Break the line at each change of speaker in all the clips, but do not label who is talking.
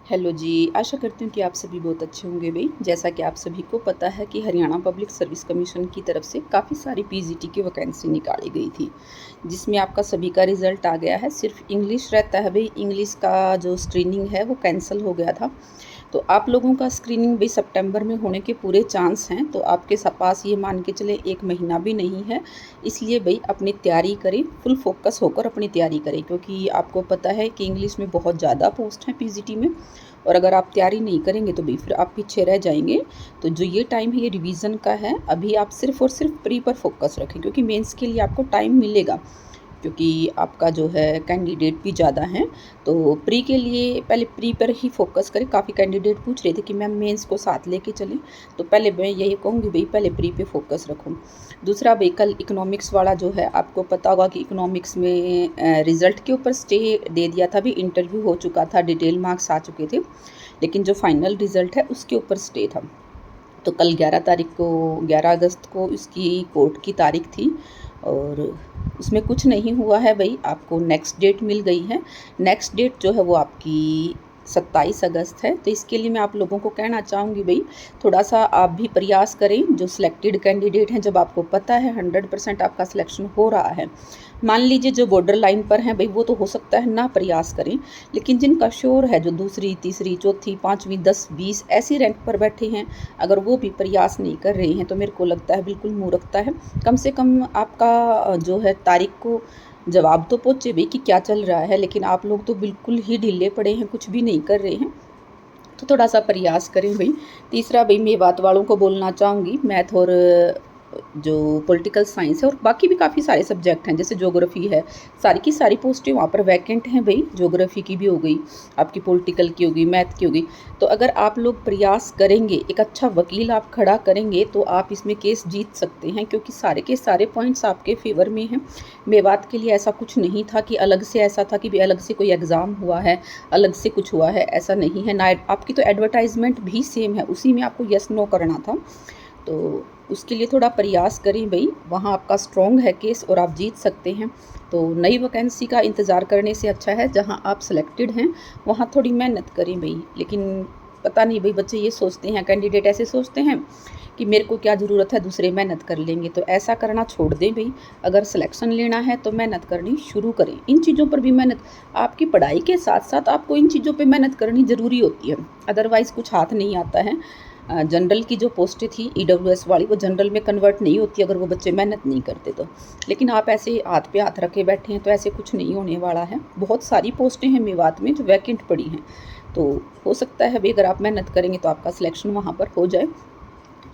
Hello जी, आशा करती हूँ कि आप सभी बहुत अच्छे होंगे भई। जैसा कि आप सभी को पता है कि हरियाणा पब्लिक सर्विस कमीशन की तरफ से काफ़ी सारी पीजीटी की वैकेंसी निकाली गई थी, जिसमें आपका सभी का रिज़ल्ट आ गया है। सिर्फ़ इंग्लिश रहता है भई, इंग्लिश का जो स्क्रीनिंग है वो कैंसल हो गया था। तो आप लोगों का स्क्रीनिंग भी सितंबर में होने के पूरे चांस हैं, तो आपके पास ये मान के चलें 1 महीना भी नहीं है। इसलिए भई अपनी तैयारी करें, फुल फ़ोकस होकर अपनी तैयारी करें, क्योंकि आपको पता है कि इंग्लिश में बहुत ज़्यादा पोस्ट हैं पीजीटी में, और अगर आप तैयारी नहीं करेंगे तो भई फिर आप पीछे रह जाएँगे। तो जो ये टाइम है ये रिवीज़न का है, अभी आप सिर्फ़ और सिर्फ़ प्री पर फ़ोकस रखें, क्योंकि मेंस के लिए आपको टाइम मिलेगा। क्योंकि आपका जो है कैंडिडेट भी ज़्यादा हैं, तो प्री के लिए पहले प्री पर ही फ़ोकस करें। काफ़ी कैंडिडेट पूछ रहे थे कि मैम मेंस को साथ लेके चलें, तो पहले मैं यही कहूँगी भई पहले प्री पे फ़ोकस रखो। दूसरा भई कल इकोनॉमिक्स वाला जो है, आपको पता होगा कि इकोनॉमिक्स में रिज़ल्ट के ऊपर स्टे दे दिया था, अभी इंटरव्यू हो चुका था, डिटेल मार्क्स आ चुके थे, लेकिन जो फाइनल रिज़ल्ट है उसके ऊपर स्टे था। तो कल 11 अगस्त को इसकी कोर्ट की तारीख थी, और उसमें कुछ नहीं हुआ है भई, आपको नेक्स्ट डेट मिल गई है। नेक्स्ट डेट जो है वो आपकी 27 अगस्त है। तो इसके लिए मैं आप लोगों को कहना चाहूँगी भई, थोड़ा-सा आप भी प्रयास करें। जो सिलेक्टेड कैंडिडेट हैं, जब आपको पता है 100% आपका सिलेक्शन हो रहा है, मान लीजिए जो बॉर्डर लाइन पर हैं भई, वो तो हो सकता है ना प्रयास करें, लेकिन जिनका श्योर है, जो दूसरी, तीसरी, चौथी, 5वीं, 10, 20 ऐसी रैंक पर बैठे हैं, अगर वो भी प्रयास नहीं कर रहे हैं, तो मेरे को लगता है बिल्कुल मूर्खता है। कम से कम आपका जो है तारीख को जवाब तो पहुँचे भई कि क्या चल रहा है, लेकिन आप लोग तो बिल्कुल ही ढीले पड़े हैं, कुछ भी नहीं कर रहे हैं। तो थोड़ा-सा प्रयास करें भई। तीसरा भई मेवात वालों को बोलना चाहूँगी, मैथ और जो पॉलिटिकल साइंस है, और बाकी भी काफ़ी सारे सब्जेक्ट हैं, जैसे ज्योग्राफ़ी है, सारी की सारी पोस्टें वहाँ पर वैकेंट हैं भई। ज्योग्राफ़ी की भी हो गई, आपकी पॉलिटिकल की हो गई, मैथ की हो गई। तो अगर आप लोग प्रयास करेंगे, एक अच्छा वकील आप खड़ा करेंगे, तो आप इसमें केस जीत सकते हैं, क्योंकि सारे के सारे पॉइंट्स आपके फ़ेवर में हैं। मेवात के लिए ऐसा कुछ नहीं था कि अलग से ऐसा था कि भई अलग से कोई एग्ज़ाम हुआ है, अलग से कुछ हुआ है, ऐसा नहीं है ना। आपकी तो एडवर्टाइज़मेंट भी सेम है, उसी में आपको येस नो करना था। तो उसके लिए थोड़ा प्रयास करें भई, वहाँ आपका स्ट्रॉन्ग है केस और आप जीत सकते हैं। तो नई वैकेंसी का इंतज़ार करने से अच्छा है, जहाँ आप सिलेक्टेड हैं वहाँ थोड़ी मेहनत करें भई। लेकिन पता नहीं भई, बच्चे ये सोचते हैं, कैंडिडेट ऐसे सोचते हैं कि मेरे को क्या ज़रूरत है, दूसरे मेहनत कर लेंगे, तो ऐसा करना छोड़ दें भई। अगर सिलेक्शन लेना है तो मेहनत करनी शुरू करें। इन चीज़ों पर भी मेहनत, आपकी पढ़ाई के साथ-साथ आपको इन चीज़ों पे मेहनत करनी ज़रूरी होती है, अदरवाइज़ कुछ हाथ नहीं आता है। जनरल की जो पोस्टें थी ईडब्ल्यूएस वाली, वो जनरल में कन्वर्ट नहीं होती अगर वो बच्चे मेहनत नहीं करते तो। लेकिन आप ऐसे हाथ पे हाथ रखे बैठे हैं, तो ऐसे कुछ नहीं होने वाला है। बहुत सारी पोस्टें हैं मेवात में जो वैकेंट पड़ी हैं, तो हो सकता है भाई अगर आप मेहनत करेंगे तो आपका सिलेक्शन वहाँ पर हो जाए।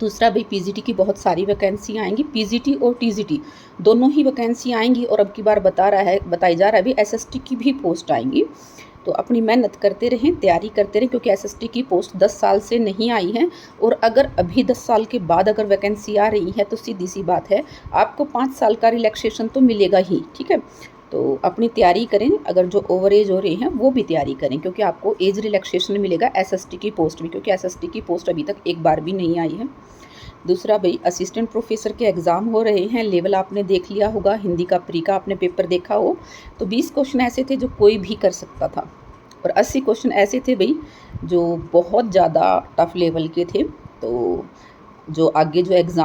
दूसरा भाई पीजीटी की बहुत सारी वैकेंसी आएंगी, पीजीटी और टीजीटी दोनों ही वैकेंसी आएंगी, और अब की बार बताई जा रहा है भी एसएसटी की भी पोस्ट आएंगी। तो अपनी मेहनत करते रहें, तैयारी करते रहें, क्योंकि एसएसटी की पोस्ट 10 साल से नहीं आई है, और अगर अभी 10 साल के बाद अगर वैकेंसी आ रही है, तो सीधी सी बात है, आपको 5 साल का रिलैक्सेशन तो मिलेगा ही, ठीक है। तो अपनी तैयारी करें, अगर जो ओवर एज हो रहे हैं वो भी तैयारी करें, क्योंकि आपको एज रिलैक्सेशन मिलेगा एसएसटी की पोस्ट में, क्योंकि एसएसटी की पोस्ट अभी तक एक बार भी नहीं आई है। दूसरा भाई असिस्टेंट प्रोफेसर के एग्ज़ाम हो रहे हैं, लेवल आपने देख लिया होगा, हिंदी का प्री का आपने पेपर देखा हो, तो 20 क्वेश्चन ऐसे थे जो कोई भी कर सकता था, और 80 क्वेश्चन ऐसे थे भई जो बहुत ज़्यादा टफ लेवल के थे। तो जो आगे जो एग्ज़ाम